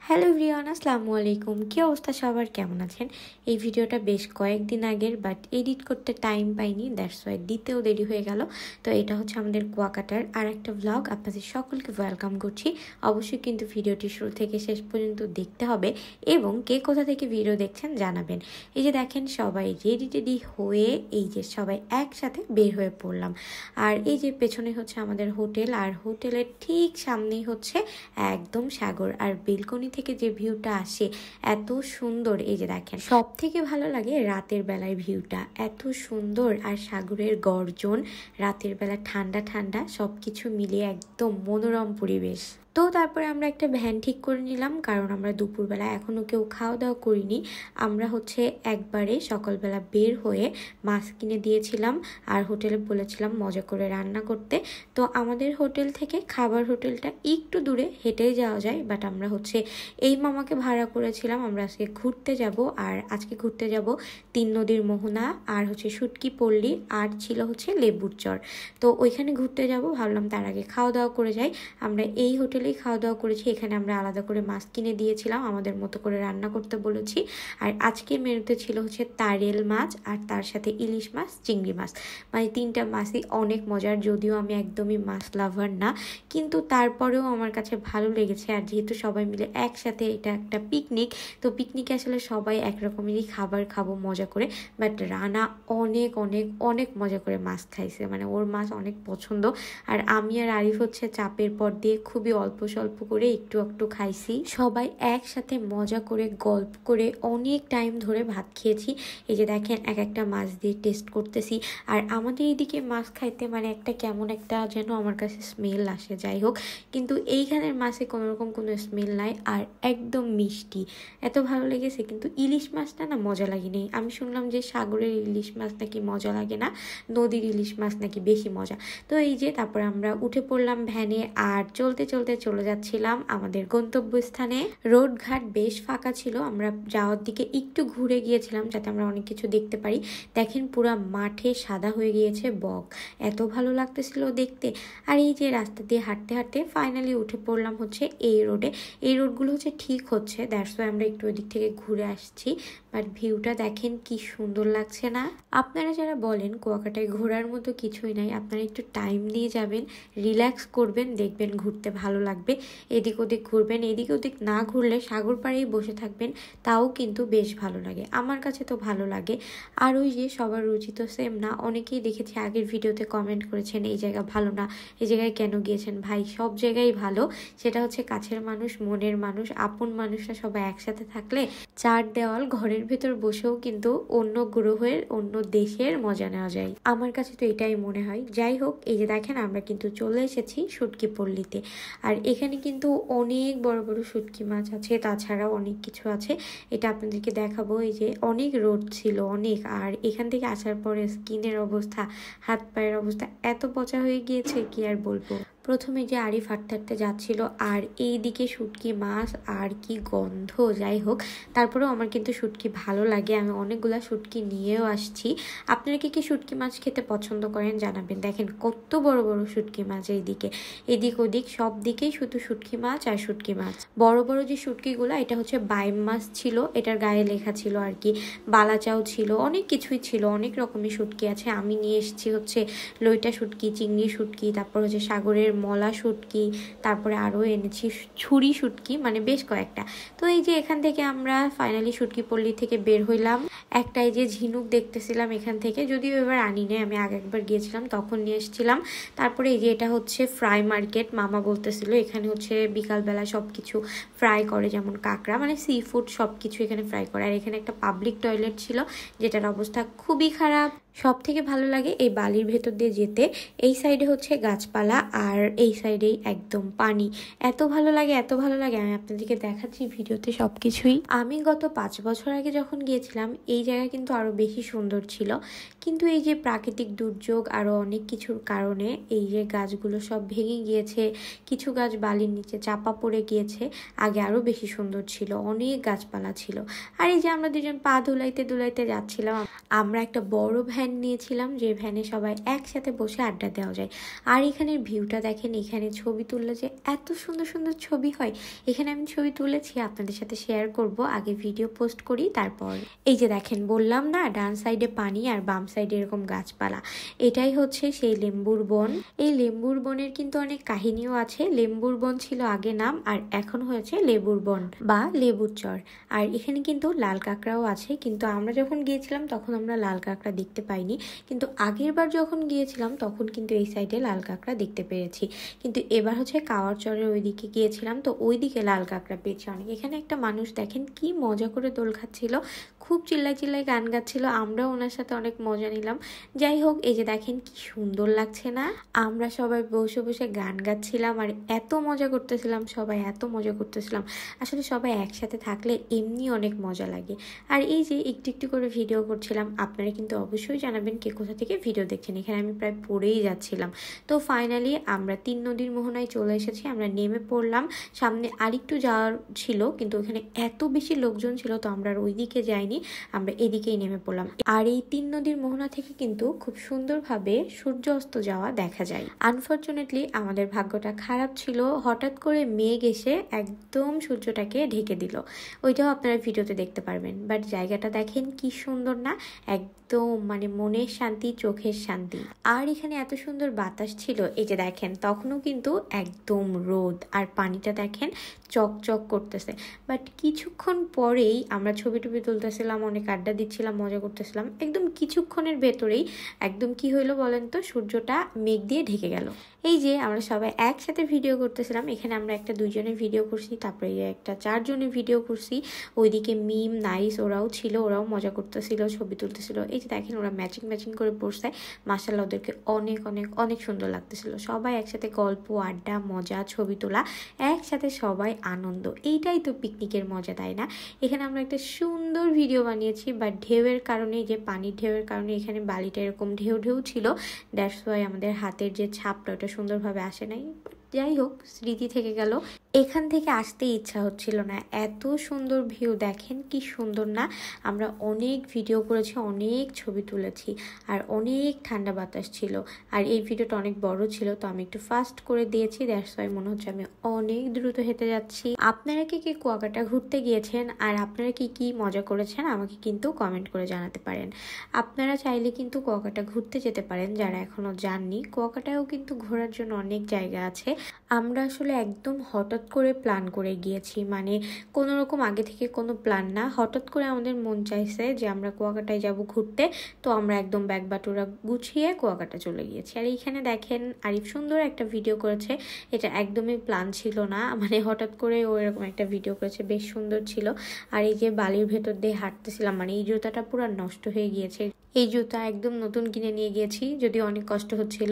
Hello everyone, আসসালামু আলাইকুম। কি অবস্থা সবার, কেমন আছেন? এই ভিডিওটা বেশ কয়েকদিন আগের, বাট এডিট করতে টাইম পাইনি, দ্যাটস ওয়াই দিতেও দেরি হয়ে গেল। তো এটা হচ্ছে আমাদের কুয়াকাটার আর একটা ভ্লগ। আপনাদের সকলকে ওয়েলকাম করছি। অবশ্যই কিন্তু ভিডিওটি শুরু থেকে শেষ পর্যন্ত দেখতে হবে এবং কে কোথা থেকে ভিডিও দেখছেন জানাবেন। এই যে দেখেন, সবাই রেডি হয়ে এই যে সবাই একসাথে বের হয়ে পড়লাম। আর এই যে পেছনে হচ্ছে আমাদের হোটেল, আর হোটেলের ঠিক সামনেই হচ্ছে একদম সাগর। আর বেলকনি থেকে যে ভিউটা আসে এত সুন্দর। এই যে দেখেন, সব থেকে ভালো লাগে রাতের বেলায় ভিউটা, এত সুন্দর। আর সাগরের গর্জন, রাতের বেলা ঠান্ডা ঠান্ডা, সবকিছু মিলিয়ে একদম মনোরম পরিবেশ। তো তারপরে আমরা একটা ভ্যান ঠিক করে নিলাম, কারণ আমরা দুপুরবেলা এখনও কেউ খাওয়া দাওয়া করিনি। আমরা হচ্ছে একবারে সকালবেলা বের হয়ে মাছ কিনে দিয়েছিলাম আর হোটেলে বলেছিলাম মজা করে রান্না করতে। তো আমাদের হোটেল থেকে খাবার হোটেলটা একটু দূরে, হেঁটেই যাওয়া যায়, বাট আমরা হচ্ছে এই মামাকে ভাড়া করেছিলাম। আমরা আজকে ঘুরতে যাব, আর আজকে ঘুরতে যাব 3 নদীর মোহনা, আর হচ্ছে শুটকি পল্লী, আর ছিল হচ্ছে লেবুর চর। তো ওইখানে ঘুরতে যাব, ভাবলাম তার আগে খাওয়া দাওয়া করে যাই। আমরা এই হোটেলেই খাওয়া দাওয়া করেছি। এখানে আমরা আলাদা করে মাছ কিনে দিয়েছিলাম, আমাদের মতো করে রান্না করতে বলেছি। আর আজকের মেনুতে ছিল হচ্ছে তারেল মাছ, আর তার সাথে ইলিশ মাছ, চিংড়ি মাছ, মানে 3টা মাছই অনেক মজার। যদিও আমি একদমই মাছ লাভার না, কিন্তু তারপরেও আমার কাছে ভালো লেগেছে। আর যেহেতু সবাই মিলে একসাথে, এটা একটা পিকনিক, তো পিকনিকে আসলে সবাই একরকমেরই খাবার খাবো মজা করে। বাট রানা অনেক অনেক অনেক মজা করে মাছ খাইছে, মানে ওর মাছ অনেক পছন্দ। আর আমি আর আরিফ হচ্ছে চাপের পর দিয়ে খুবই অল্প স্বল্প করে একটু একটু খাইছি। সবাই একসাথে মজা করে গল্প করে অনেক টাইম ধরে ভাত খেয়েছি। এই যে দেখেন, এক একটা মাছ দিয়ে টেস্ট করতেছি। আর আমাদের এইদিকে মাছ খাইতে মানে একটা কেমন একটা যেন আমার কাছে স্মেল আসে। যাই হোক, কিন্তু এইখানের মাছে কোনোরকম কোনো স্মেল নাই, আর একদম মিষ্টি, এত ভালো লেগেছে। কিন্তু ইলিশ মাছটা না মজা লাগেনি। আমি শুনলাম যে সাগরের ইলিশ মাছ নাকি মজা লাগে না, নদীর ইলিশ মাছ নাকি বেশি মজা। তো এই যে তারপরে আমরা উঠে পড়লাম ভ্যানে, আর চলতে চলতে চলে যাচ্ছিলাম আমাদের গন্তব্যস্থানে। রোড ঘাট বেশ ফাঁকা ছিল, আমরা যাওয়ার দিকে একটু ঘুরে গিয়েছিলাম যাতে আমরা অনেক কিছু দেখতে পারি। দেখেন, পুরা মাঠে সাদা হয়ে গিয়েছে বক, এত ভালো লাগতেছিল দেখতে। আর এই যে রাস্তা দিয়ে হাঁটতে হাঁটতে ফাইনালি উঠে পড়লাম হচ্ছে এই রোডে। এই রোডগুলো হচ্ছে ঠিক হচ্ছে, দ্যাটস ওয়াই আমরা একটু ওই দিক থেকে ঘুরে আসছি। বাট ভিউটা দেখেন কি সুন্দর লাগছে না? আপনারা যারা বলেন কুয়াকাটায় ঘোরার মতো কিছুই নাই, আপনারা একটু টাইম নিয়ে যাবেন, রিল্যাক্স করবেন, দেখবেন ঘুরতে ভালো লাগবে। এদিক ওদিক ঘুরবেন, এদিক ওদিক না ঘুরলে সাগর পাড়েই বসে থাকবেন, তাও কিন্তু বেশ ভালো লাগে। আমার কাছে তো ভালো লাগে। আর ওই যে সবার রুচি তো সেম না, অনেকেই দেখেছি আগের ভিডিওতে কমেন্ট করেছেন এই জায়গা ভালো না, এই জায়গায় কেন গিয়েছেন। ভাই, সব জায়গায় ভালো। সেটা হচ্ছে কাছের মানুষ, মনের মানুষ, আপন মানুষরা সবাই একসাথে থাকলে 4 দেওয়াল ঘরের ভেতর বসেও কিন্তু অন্য গ্রহের, অন্য দেশের মজা নেওয়া যায়। আমার কাছে তো এটাই মনে হয়। যাই হোক, এই যে দেখেন, আমরা কিন্তু চলে এসেছি শুটকি পল্লীতে। আর এখানে কিন্তু অনেক বড় বড় শুটকি মাছ আছে, তাছাড়াও অনেক কিছু আছে, এটা আপনাদেরকে দেখাবো। এই যে অনেক রোদ ছিল, অনেক। আর এখান থেকে আসার পরে স্কিনের অবস্থা, হাত পায়ের অবস্থা এত পচা হয়ে গিয়েছে, কি আর বলবো। প্রথমে যে আরিফ হাঁটতে হাঁটতে যাচ্ছিল, আর এইদিকে শুটকি মাছ, আর কি গন্ধ। যাই হোক, তারপরেও আমার কিন্তু শুটকি ভালো লাগে, আমি অনেকগুলা শুটকি নিয়েও আসছি। আপনারা কি কি শুটকি মাছ খেতে পছন্দ করেন জানাবেন। দেখেন কত বড় বড় শুটকি মাছ, এইদিকে এদিক ওদিক সব দিকেই শুধু শুটকি মাছ আর শুটকি মাছ। বড় বড় যে শুটকিগুলো, এটা হচ্ছে বাইম মাছ ছিল, এটার গায়ে লেখা ছিল আর কি। বালাচাও ছিল, অনেক কিছুই ছিল, অনেক রকমের শুটকি আছে। আমি নিয়ে এসেছি হচ্ছে লইটা শুটকি, চিংড়ি শুটকি, তারপর হচ্ছে সাগরের মলা শুটকি, তারপরে আরও এনেছি ছুরি শুটকি, মানে বেশ কয়েকটা। তো এই যে এখান থেকে আমরা ফাইনালি শুটকি পল্লী থেকে বের হইলাম। একটা এই যে ঝিনুক দেখতেছিলাম এখান থেকে, যদিও এবার আনি নাই, আমি আগে একবার গিয়েছিলাম তখন নিয়ে এসেছিলাম। তারপরে এই যে এটা হচ্ছে ফ্রাই মার্কেট, মামা বলতেছিল এখানে হচ্ছে বিকালবেলা সব কিছু ফ্রাই করে, যেমন কাঁকড়া, মানে সি ফুড সব কিছু এখানে ফ্রাই করে। আর এখানে একটা পাবলিক টয়লেট ছিল, যেটার অবস্থা খুবই খারাপ। সব থেকে ভালো লাগে এই বালির ভেতর দিয়ে যেতে। এই সাইডে হচ্ছে গাছপালা, আর এই সাইডেই একদম পানি। এত ভালো লাগে, এত ভালো লাগে, আমি আপনাদেরকে দেখাচ্ছি ভিডিওতে সব কিছুই। আমি গত 5 বছর আগে যখন গিয়েছিলাম, এই জায়গা কিন্তু আরো বেশি সুন্দর ছিল, কিন্তু এই যে প্রাকৃতিক দুর্যোগ আরো অনেক কিছুর কারণে এই যে গাছগুলো সব ভেঙে গিয়েছে, কিছু গাছ বালির নিচে চাপা পড়ে গিয়েছে। আগে আরো বেশি সুন্দর ছিল, অনেক গাছপালা ছিল। আর এই যে আমরা দুজন পা ধুলাইতে ধুলাইতে যাচ্ছিলাম, আমরা একটা বড় ভ্যান ভ্যান নিয়েছিলাম, যে ভ্যানে সবাই একসাথে বসে আড্ডা দেওয়া যায়। আর এখানের ভিউটা দেখেন, এখানে ছবি তুললে যে এত সুন্দর সুন্দর ছবি হয়। এখানে আমি ছবি তুলেছি, আপনাদের সাথে শেয়ার করব, আগে ভিডিও পোস্ট করি তারপর। এই যে দেখেন, বললাম না ডান সাইডে পানি আর বাম সাইডে এরকম গাছপালা, এটাই হচ্ছে সেই লেম্বুর বন। এই লেম্বুর বনের কিন্তু অনেক কাহিনীও আছে। লেম্বুর বন ছিল আগে নাম, আর এখন হয়েছে লেবুর বন বা লেবুর চর। আর এখানে কিন্তু লাল কাঁকড়াও আছে, কিন্তু আমরা যখন গিয়েছিলাম তখন আমরা লাল কাঁকড়া দেখতে পাইনি, কিন্তু আগের বার যখন গিয়েছিলাম তখন কিন্তু এই সাইডে লাল কাঁকড়া দেখতে পেরেছি। কিন্তু এবার হচ্ছে কাওয়ার চরের ওইদিকে গিয়েছিলাম, তো ওইদিকে লাল কাঁকড়া পেয়েছি অনেক। এখানে একটা মানুষ দেখেন কি মজা করে দোল খাচ্ছিল, খুব চিল্লাই চিল্লাই গান গাচ্ছিল, আমরাও ওনার সাথে অনেক মজা নিলাম। যাই হোক, এই যে দেখেন কি সুন্দর লাগছে না, আমরা সবাই বসে বসে গান গাচ্ছিলাম আর এত মজা করতেছিলাম, সবাই এত মজা করতেছিলাম। আসলে সবাই একসাথে থাকলে এমনি অনেক মজা লাগে। আর এই যে একটু একটু করে ভিডিও করছিলাম, আপনারা কিন্তু অবশ্যই জানাবেন কে কোথা থেকে ভিডিও দেখছেন। এখানে আমি প্রায় পড়েই যাচ্ছিলাম। তো ফাইনালি আমরা 3 নদীর মোহনায় চলে এসেছি, আমরা নেমে পড়লাম। সামনে আরেকটু যাওয়ার ছিল, কিন্তু ওখানে এত বেশি লোকজন ছিল তো আমরা আর ওইদিকে যাইনি, আমরা এদিকেই নেমে পড়লাম। আর এই 3 নদীর মোহনা থেকে কিন্তু খুব সুন্দরভাবে সূর্য অস্ত যাওয়া দেখা যায়। আনফরচুনেটলি আমাদের ভাগ্যটা খারাপ ছিল, হঠাৎ করে মেঘ এসে একদম সূর্যটাকে ঢেকে দিল। ওইটাও আপনারা ভিডিওতে দেখতে পারবেন। বাট জায়গাটা দেখেন কি সুন্দর না, একদম মানে মনের শান্তি, চোখের শান্তি। আর এখানে এত সুন্দর বাতাস ছিল। এই যে দেখেন, তখনও কিন্তু একদম রোদ, আর পানিটা দেখেন চকচক করতেছে। বাট কিছুক্ষণ পরেই আমরা ছবি টবি তুলতেছিলাম, অনেক আড্ডা দিচ্ছিলাম, মজা করতেছিলাম, একদম কিছুক্ষণের ভেতরেই একদম কি হইলো বলেন তো, সূর্যটা মেঘ দিয়ে ঢেকে গেল। এই যে আমরা সবাই একসাথে ভিডিও করতেছিলাম, এখানে আমরা একটা 2 জনের ভিডিও করছি, তারপরে একটা 4 জনের ভিডিও করছি। ওইদিকে মিম, নাইস ওরাও ছিল, ওরাও মজা করতেছিল, ছবি তুলতেছিল। এই যে দেখেন ওরা ম্যাচিং ম্যাচিং করে পড়ছে, মাশাআল্লাহ ওদেরকে অনেক অনেক অনেক সুন্দর লাগতেছিল। সবাই একসাথে গল্প, আড্ডা, মজা, ছবি তোলা, একসাথে সবাই আনন্দ, এইটাই তো পিকনিকের মজা, তাই না? এখানে আমরা একটা সুন্দর ভিডিও বানিয়েছি, বাট ঢেউয়ের কারণে, যে পানির ঢেউয়ের কারণে এখানে বালিটা এরকম ঢেউ ঢেউ ছিল, দ্যাটস ওয়াই আমাদের হাতের যে ছাপটা ওটা সুন্দরভাবে আসে নাই। যাই হোক, স্মৃতি থেকে গেল। এখান থেকে আসতে ইচ্ছা হচ্ছিল না, এত সুন্দর ভিউ দেখেন কি সুন্দর না। আমরা অনেক ভিডিও করেছি, অনেক ছবি তুলেছি, আর অনেক ঠান্ডা বাতাস ছিল। আর এই ভিডিওটা অনেক বড় ছিল, তো আমি একটু ফাস্ট করে দিয়েছি, দ্যাটস ওয়াই মনে হচ্ছে আমি অনেক দ্রুত হেঁটে যাচ্ছি। আপনারা কি কি কুয়াকাটা ঘুরতে গিয়েছেন আর আপনারা কি কি মজা করেছেন আমাকে কিন্তু কমেন্ট করে জানাতে পারেন। আপনারা চাইলে কিন্তু কুয়াকাটা ঘুরতে যেতে পারেন, যারা এখনো যাননি। কুয়াকাটায়ও কিন্তু ঘোরার জন্য অনেক জায়গা আছে। আমরা আসলে একদম হঠাৎ করে প্ল্যান করে গিয়েছি, মানে কোনো রকম আগে থেকে কোনো প্ল্যান না, হঠাৎ করে আমাদের মন চাইছে যে আমরা কুয়াকাটায় যাব ঘুরতে, তো আমরা একদম ব্যাগ বাটুরা গুছিয়ে কুয়াকাটা চলে গিয়েছি। আর এইখানে দেখেন আরিফ সুন্দর একটা ভিডিও করেছে, এটা একদমই প্ল্যান ছিল না, মানে হঠাৎ করে ও এরকম একটা ভিডিও করেছে, বেশ সুন্দর ছিল। আর এই যে বালির ভেতর দিয়ে হাঁটতেছিলাম, মানে এই জুতাটা পুরো নষ্ট হয়ে গিয়েছে, এই জুতা একদম নতুন কিনে নিয়ে গিয়েছি, যদি অনেক কষ্ট হচ্ছিল।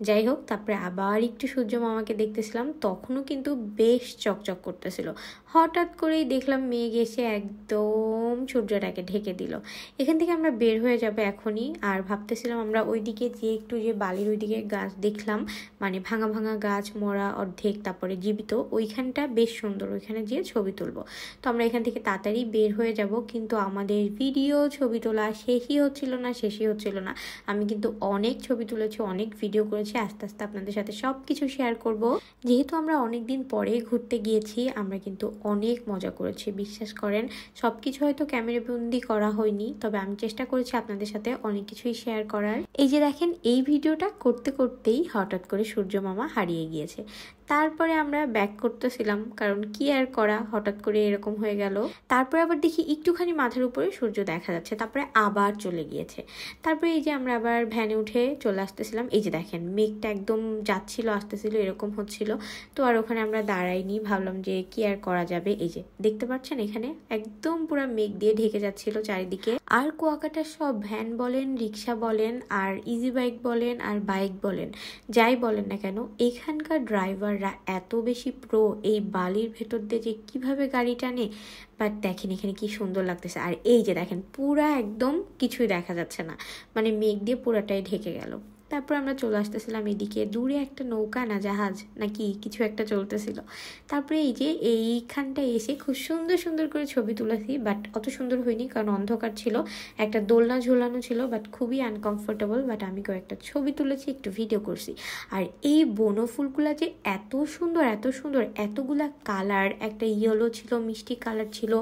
যাই হোক, তারপরে আবার একটু সূর্য মামাকে দেখতেছিলাম, তখনও কিন্তু বেশ চকচক করতেছিল। হঠাৎ করেই দেখলাম মেঘ এসে একদম সূর্যটাকে ঢেকে দিল। এখান থেকে আমরা বের হয়ে যাবো এখনই। আর ভাবতেছিলাম আমরা ওইদিকে যে একটু যে বালির ওইদিকে গাছ দেখলাম, মানে ভাঙা ভাঙা গাছ, মরা অর্ধেক, তারপরে জীবিত, ওইখানটা বেশ সুন্দর, ওইখানে গিয়ে ছবি তুলবো। তো আমরা এখান থেকে তাড়াতাড়ি বের হয়ে যাব, কিন্তু আমাদের ভিডিও ছবি তোলা শেষই হচ্ছিল না, শেষই হচ্ছিল না। আমি কিন্তু অনেক ছবি তুলেছি, অনেক ভিডিও করেছি, আস্তে আস্তে আপনাদের সাথে সব কিছু শেয়ার করব। যেহেতু আমরা অনেক দিন পরে ঘুরতে গিয়েছি, আমরা কিন্তু অনেক মজা করেছি, বিশ্বাস করেন। সব কিছু হয়তো ক্যামেরা বন্দি করা হয়নি, তবে আমি চেষ্টা করেছি আপনাদের সাথে অনেক কিছুই শেয়ার করার। এই যে দেখেন, এই ভিডিওটা করতে করতেই হঠাৎ করে সূর্য মামা হারিয়ে গিয়েছে। তারপরে আমরা ব্যাক করতেছিলাম, কারণ কি আর করা, হঠাৎ করে এরকম হয়ে গেল। তারপরে আবার দেখি একটুখানি মাথার উপরে সূর্য দেখা যাচ্ছে, তারপরে আবার চলে গিয়েছে। তারপরে এই যে আমরা আবার ভ্যানে উঠে চলে আসতেছিলাম, এই যে দেখেন মেঘটা একদম যাচ্ছিল আসতেছিল, এরকম হচ্ছিল। তো আর ওখানে আমরা দাঁড়াইনি, ভাবলাম যে কি আর করা যাবে। এই যে দেখতে পাচ্ছেন, এখানে একদম পুরো মেঘ দিয়ে ঢেকে যাচ্ছিল চারিদিকে। আর কুয়াকাটার সব ভ্যান বলেন, রিক্সা বলেন, আর ইজি বাইক বলেন, আর বাইক বলেন, যাই বলেন না কেন, এখানকার ড্রাইভার এত বেশি প্রো, এই বালির ভেতর দিয়ে যে কিভাবে গাড়ি টানে। বাট দেখেন এখানে কি সুন্দর লাগতেছে। আর এই যে দেখেন পুরা একদম কিছুই দেখা যাচ্ছে না, মানে মেঘ দিয়ে পুরাটাই ঢেকে গেল। তারপর আমরা চলে আসতেছিলাম এদিকে, দূরে একটা নৌকা না জাহাজ নাকি কিছু একটা চলতেছিল। তারপরে এই যে এইখানটায় এসে খুব সুন্দর সুন্দর করে ছবি তুলেছি, বাট অত সুন্দর হয়নি কারণ অন্ধকার ছিল, একটা দোলনা ঝোলানো ছিল, বাট খুবই আনকমফোর্টেবল। বাট আমি কয়েকটা ছবি তুলেছি, একটু ভিডিও করছি। আর এই বনো ফুলগুলা যে এত সুন্দর এত সুন্দর, এতগুলা কালার, একটা ইয়েলো ছিল, মিষ্টি কালার ছিল,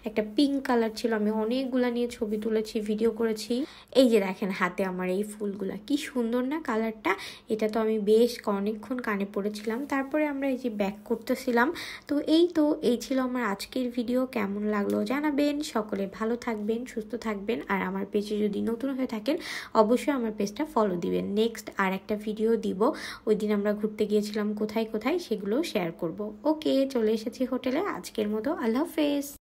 একটা পিঙ্ক কালার ছিল। আমি অনেকগুলা নিয়ে ছবি তুলেছি, ভিডিও করেছি। এই যে দেখেন হাতে আমার এই ফুলগুলা, কি সুন্দর না কালারটা। এটা তো আমি বেশ অনেকক্ষণ কানে পড়েছিলাম। তারপরে আমরা এই যে ব্যাক করতেছিলাম। তো এই ছিল আমার আজকের ভিডিও। কেমন লাগলো জানাবেন। সকলে ভালো থাকবেন, সুস্থ থাকবেন। আর আমার পেজে যদি নতুন হয়ে থাকেন অবশ্যই আমার পেজটা ফলো দিবেন। নেক্সট আর একটা ভিডিও দিব, ওই দিন আমরা ঘুরতে গিয়েছিলাম কোথায় কোথায় সেগুলো শেয়ার করব। ওকে, চলে এসেছি হোটেলে। আজকের মতো আল্লাহ হাফেজ।